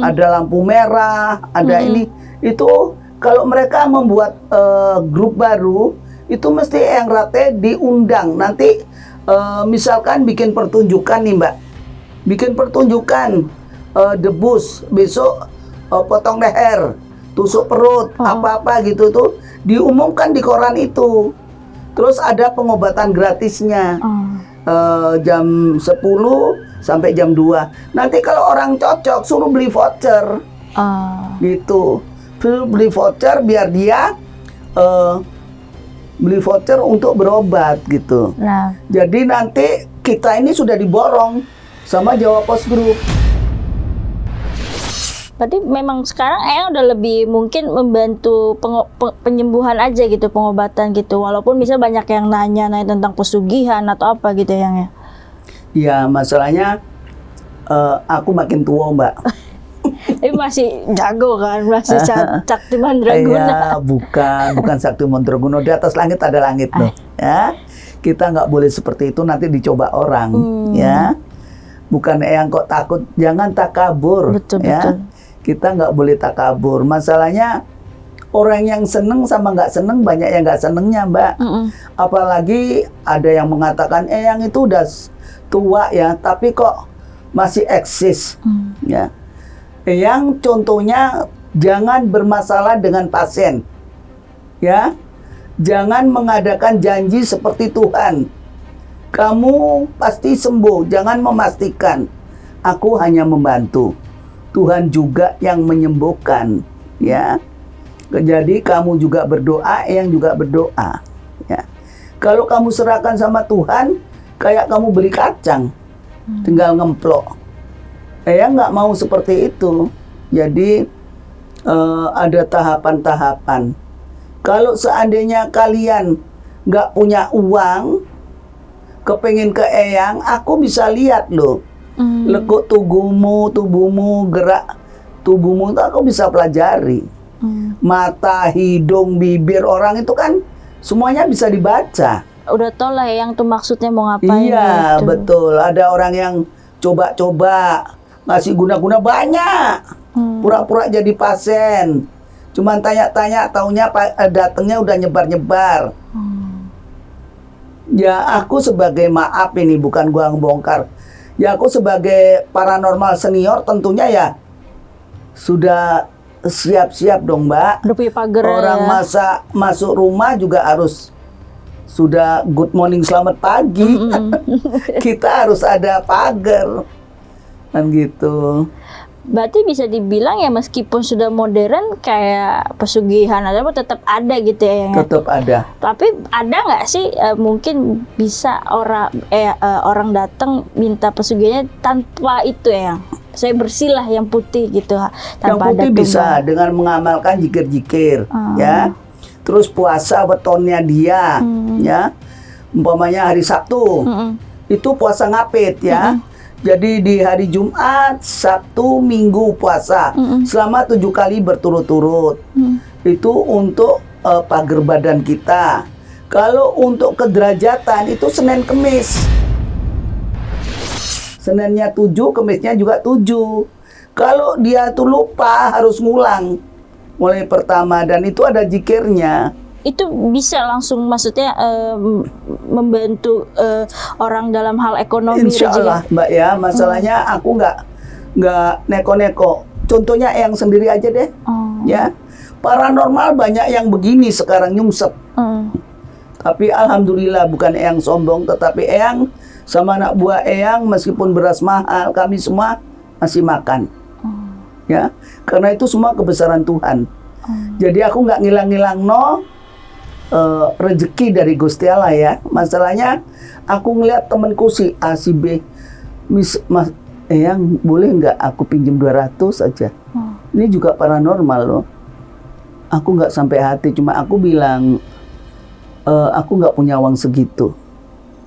ada lampu merah, ada ini. Itu kalau mereka membuat grup baru, itu mesti Eyang Rate diundang. Nanti misalkan bikin pertunjukan nih, Mbak. Bikin pertunjukan debus, besok potong leher, tusuk perut, apa-apa gitu tuh diumumkan di koran itu. Terus ada pengobatan gratisnya. Jam 10 sampai jam 2. Nanti kalau orang cocok suruh beli voucher. Gitu. Suruh beli voucher biar dia beli voucher untuk berobat gitu. Nah, jadi nanti kita ini sudah diborong sama Jawa Pos Group. berarti memang sekarang Eyang udah lebih mungkin membantu penyembuhan aja gitu, pengobatan gitu. Walaupun misal banyak yang nanya tentang pesugihan atau apa gitu Eyang ya. Ya masalahnya aku makin tua, Mbak. Tapi masih jago kan, masih Sakti Mandraguna. Ya, bukan Sakti Mandraguna, di atas langit ada langit loh. Ya, kita nggak boleh seperti itu, nanti dicoba orang. Ya, bukan Eyang kok takut, jangan takabur. Betul. Kita nggak boleh takabur. Masalahnya orang yang seneng sama nggak seneng banyak yang nggak senengnya, Mbak. Apalagi ada yang mengatakan Eyang itu udah tua ya, tapi kok masih eksis. Ya. Eyang contohnya jangan bermasalah dengan pasien, ya, jangan mengadakan janji seperti Tuhan. Kamu pasti sembuh, jangan memastikan. Aku hanya membantu. Tuhan juga yang menyembuhkan, ya. Jadi kamu juga berdoa, Eyang juga berdoa, ya. Kalau kamu serahkan sama Tuhan, kayak kamu beli kacang, tinggal ngemplok. Eyang nggak mau seperti itu. Jadi ada tahapan-tahapan. Kalau seandainya kalian nggak punya uang, kepengen ke Eyang, aku bisa lihat loh. Lekuk tubuhmu, gerak tubuhmu itu aku bisa pelajari. Mata, hidung, bibir orang itu kan semuanya bisa dibaca. Udah tau lah Eyang tuh maksudnya mau ngapain. Iya, gitu. betul. Ada orang yang coba-coba ngasih guna-guna banyak, pura-pura jadi pasien, cuman tanya-tanya, taunya datangnya udah nyebar-nyebar. Ya aku sebagai, maaf ini bukan gua ngebongkar, ya aku sebagai paranormal senior tentunya ya sudah siap-siap dong, Mbak. Udah punya pagar Orang ya. masuk rumah juga harus sudah good morning, selamat pagi. Kita harus ada pagar. Kan gitu. Berarti bisa dibilang ya meskipun sudah modern kayak pesugihan atau apa tetap ada gitu ya? Tetap ada. Tapi ada nggak sih mungkin bisa orang datang minta pesugihannya tanpa itu ya? Saya bersihlah yang putih gitu, tanpa yang putih ada bisa dengan mengamalkan jikir-jikir, ya. Terus puasa wetonnya dia, ya. Umpamanya hari Sabtu, itu puasa ngapit ya. Jadi di hari Jumat, Sabtu, Minggu puasa selama 7 kali berturut-turut. Itu untuk pagar badan kita. Kalau untuk kederajatan itu Senin Kemis. Seninnya 7, Kemisnya juga 7. Kalau dia tuh lupa harus ngulang mulai pertama dan itu ada jikirnya. Itu bisa langsung maksudnya membantu orang dalam hal ekonomi. Insya Allah Mbak ya, masalahnya aku nggak neko-neko. Contohnya yang sendiri aja deh, ya. Paranormal banyak yang begini sekarang nyungsep. Tapi alhamdulillah bukan Eyang sombong, tetapi Eyang sama anak buah Eyang meskipun beras mahal kami semua masih makan, ya. Karena itu semua kebesaran Tuhan. Jadi aku nggak ngilang-ngilang rezeki dari Gusti Allah ya. Masalahnya aku ngeliat temenku si A si B, Mas Eyang boleh nggak aku pinjem 200 aja? Ini juga paranormal loh. Aku nggak sampai hati, cuma aku bilang aku nggak punya uang segitu,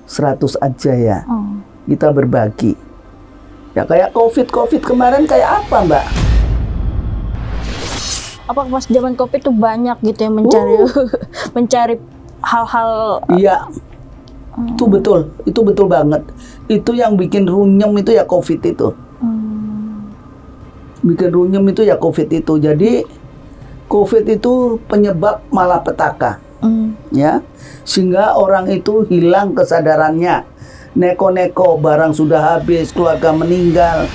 100 aja ya. Kita berbagi. Ya kayak COVID kemarin kayak apa Mbak? Apa pas zaman COVID tuh banyak gitu yang mencari mencari hal-hal. Iya, itu betul banget. Itu yang bikin runyem itu ya COVID itu. Bikin runyem itu ya COVID itu. Jadi COVID itu penyebab malapetaka, ya, sehingga orang itu hilang kesadarannya. Neko-neko barang sudah habis, keluarga meninggal.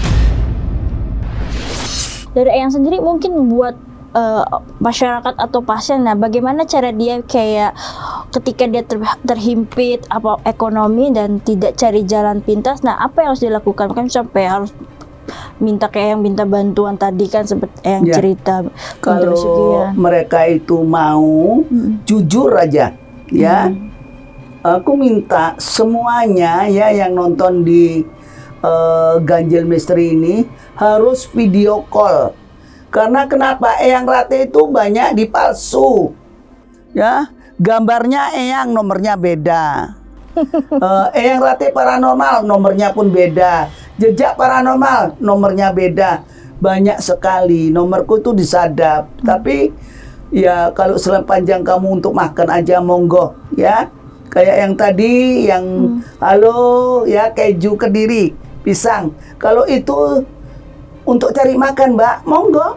Dari Eyang sendiri mungkin buat masyarakat atau pasien, nah bagaimana cara dia kayak ketika dia terhimpit apa ekonomi dan tidak cari jalan pintas, nah apa yang harus dilakukan? Kan sampai harus minta kayak yang minta bantuan tadi kan sempat yang cerita. Kalau mereka itu mau jujur aja, ya, aku minta semuanya ya yang nonton di Ganjil Misteri ini harus video call. Karena kenapa? Eyang Rate itu banyak dipalsu, ya. Gambarnya Eyang, nomornya beda. Eyang Rate paranormal, nomornya pun beda. Jejak paranormal, nomornya beda. Banyak sekali. Nomorku itu disadap. Tapi ya kalau sepanjang kamu untuk makan aja monggo, ya. Kayak yang tadi, yang halo, ya, keju Kediri, pisang. Kalau itu untuk cari makan Mbak, monggo,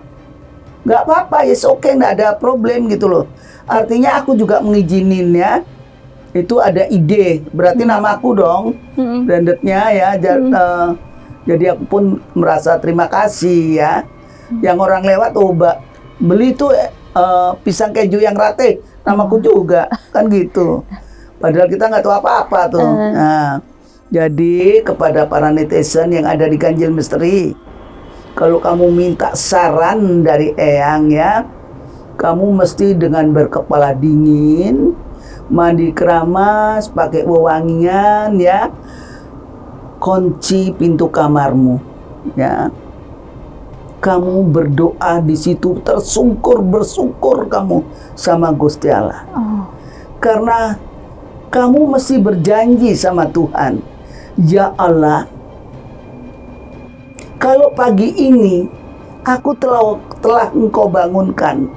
nggak apa-apa, yes oke, nggak ada problem gitu loh. Artinya aku juga mengizinin ya, itu ada ide, berarti namaku dong, brandednya ya. Jadi aku pun merasa terima kasih ya. Yang orang lewat, oh Mbak, beli tuh pisang keju yang Rate, namaku juga, kan gitu. Padahal kita nggak tahu apa-apa tuh. Nah, jadi kepada para netizen yang ada di Ganjil Misteri, kalau kamu minta saran dari Eyang ya, kamu mesti dengan berkepala dingin, mandi keramas, pakai wewangian ya, kunci pintu kamarmu ya. Kamu berdoa di situ, bersungkur kamu sama Gusti Allah. Karena kamu mesti berjanji sama Tuhan, ya Allah, kalau pagi ini aku telah Engkau bangunkan,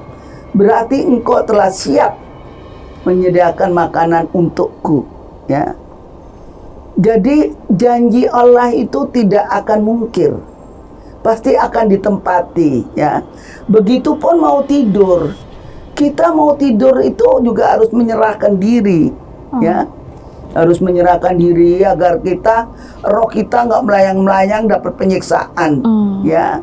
berarti Engkau telah siap menyediakan makanan untukku, ya. Jadi janji Allah itu tidak akan mungkir, pasti akan ditempati, ya. Begitupun mau tidur, kita mau tidur itu juga harus menyerahkan diri, ya. Harus menyerahkan diri agar roh kita nggak melayang-melayang dapat penyiksaan, ya.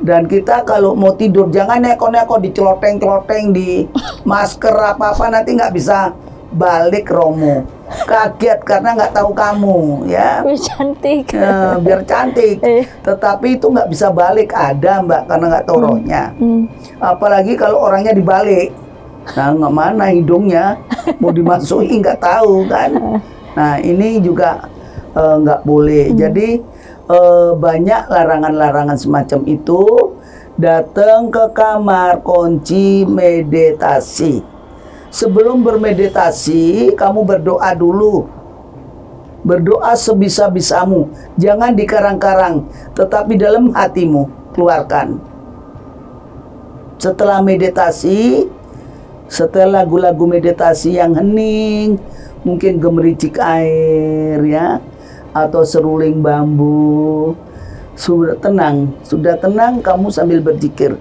Dan kita kalau mau tidur jangan neko-neko diceloteng-celoteng di masker apa-apa, nanti nggak bisa balik romo. kaget karena nggak tahu kamu, ya. Biar cantik. Biar cantik. Tetapi itu nggak bisa balik, ada Mbak, karena nggak tahu rohnya. Apalagi kalau orangnya dibalik. Nah, nggak mana hidungnya mau dimasuki nggak tahu kan. Nah, ini juga nggak boleh. Jadi banyak larangan-larangan semacam itu. Datang ke kamar, kunci meditasi. Sebelum bermeditasi, kamu berdoa dulu. Berdoa sebisa-bisamu. Jangan dikarang-karang, tetapi dalam hatimu keluarkan. Setelah meditasi, setelah lagu-lagu meditasi yang hening, mungkin gemericik air, ya, atau seruling bambu. Sudah tenang, kamu sambil berzikir.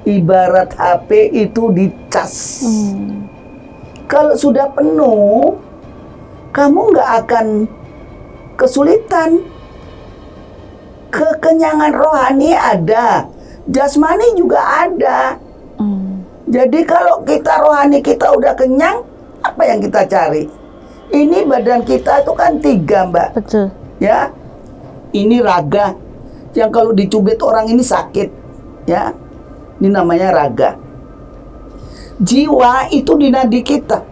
Ibarat HP itu dicas. Kalau sudah penuh, kamu nggak akan kesulitan. Kekenyangan rohani ada, jasmani juga ada. Jadi kalau kita rohani kita udah kenyang, apa yang kita cari? Ini badan kita itu kan 3, Mbak. Betul. Ya. Ini raga, yang kalau dicubit orang ini sakit, ya. Ini namanya raga. Jiwa itu di nadi kita,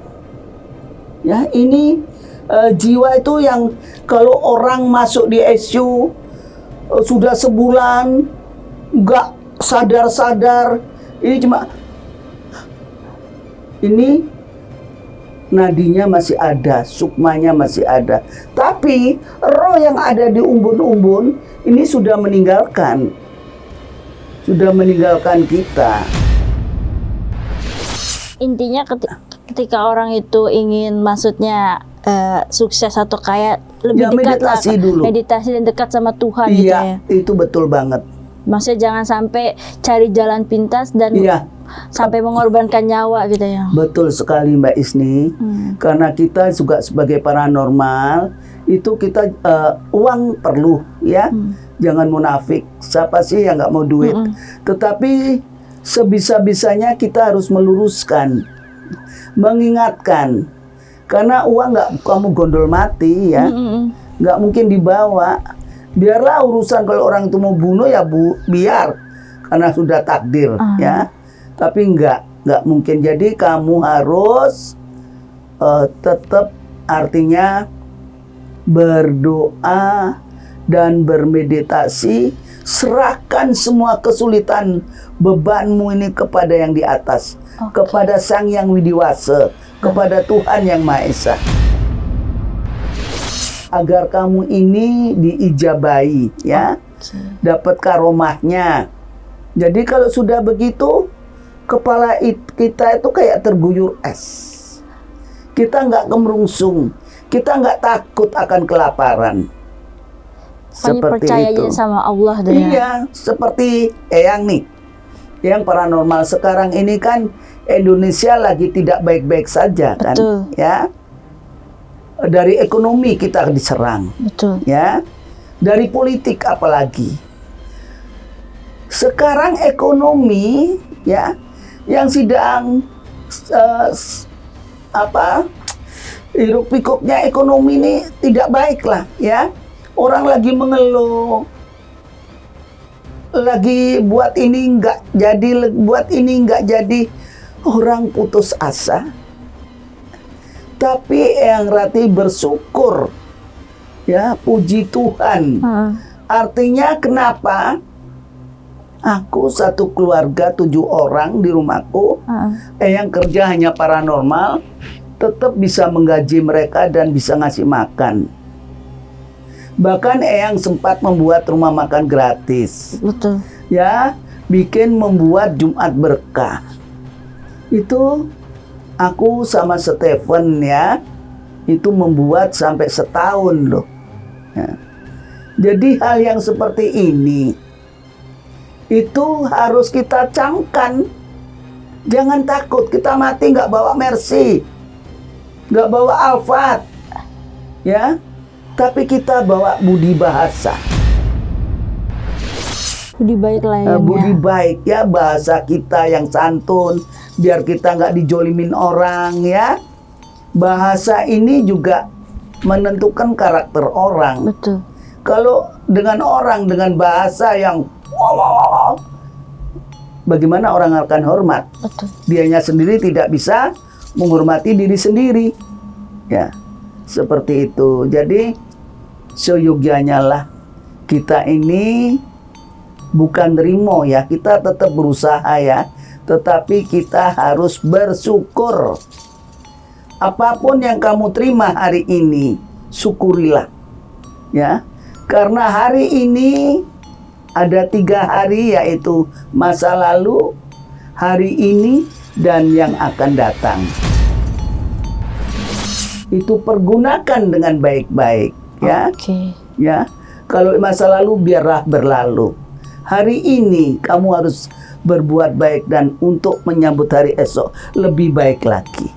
ya. Ini jiwa itu yang kalau orang masuk di ICU sudah sebulan nggak sadar-sadar, ini nadinya masih ada, sukmanya masih ada. Tapi roh yang ada di umbun-umbun ini sudah meninggalkan kita. Intinya ketika orang itu ingin, maksudnya sukses atau kaya, lebih Ya, dekat meditasi lah, dulu. meditasi dan dekat sama Tuhan gitu Iya, ya. itu betul banget. Maksudnya jangan sampai cari jalan pintas dan Iya, sampai mengorbankan nyawa gitu ya. betul sekali Mbak Isni. Karena kita juga sebagai paranormal itu kita uang perlu, ya. Jangan munafik. Siapa sih yang nggak mau duit? Tetapi sebisa-bisanya kita harus meluruskan, mengingatkan. Karena uang nggak kamu gondol mati, ya. Nggak mungkin dibawa. Biarlah urusan kalau orang itu mau bunuh ya biar, karena sudah takdir, ya. Tapi nggak mungkin. Jadi kamu harus tetap, artinya berdoa dan bermeditasi. Serahkan semua kesulitan bebanmu ini kepada yang di atas, kepada Sang Yang Widiwasa, kepada Tuhan Yang Maha Esa. Agar kamu ini diijabahi, ya, dapat karomahnya. Jadi kalau sudah begitu, kepala kita itu kayak terguyur es. Kita nggak kemerungsung, kita nggak takut akan kelaparan. Seperti percayanya itu. sama Allah deh. Iya, seperti Eyang nih, yang paranormal sekarang ini kan Indonesia lagi tidak baik-baik saja, kan, Betul. ya. Dari ekonomi kita diserang, Betul. ya. Dari politik apalagi. Sekarang ekonomi, ya, yang sedang hiruk pikuknya ekonomi ini tidak baik lah, ya. Orang lagi mengeluh, lagi buat ini nggak jadi, buat ini nggak jadi, orang putus asa. Tapi Eyang Rati bersyukur, ya, puji Tuhan. Artinya kenapa? Aku satu keluarga 7 orang di rumahku, Eyang kerja hanya paranormal, tetap bisa menggaji mereka dan bisa ngasih makan. Bahkan Eyang sempat membuat rumah makan gratis. Betul. Ya, membuat Jumat Berkah. Itu aku sama Stephen, ya, itu membuat sampai setahun loh. Ya. Jadi hal yang seperti ini itu harus kita camkan. Jangan takut, kita mati nggak bawa Mercy, nggak bawa Alphard, ya, tapi kita bawa budi bahasa. Budi baik lainnya. Budi baik, ya, bahasa kita yang santun, biar kita nggak dijolimin orang, ya. bahasa ini juga menentukan karakter orang. Betul. Kalau dengan orang dengan bahasa yang bagaimana orang akan hormat? Betul. Dianya sendiri tidak bisa menghormati diri sendiri. Ya, seperti itu. Jadi seyogyanya lah kita ini bukan nerimo ya, kita tetap berusaha ya, tetapi kita harus bersyukur. Apapun yang kamu terima hari ini, syukurilah ya. Karena hari ini ada 3 hari, yaitu masa lalu, hari ini, dan yang akan datang. Itu pergunakan dengan baik-baik ya. Oke. Ya, kalau masa lalu biarlah berlalu. Hari ini kamu harus berbuat baik dan untuk menyambut hari esok lebih baik lagi.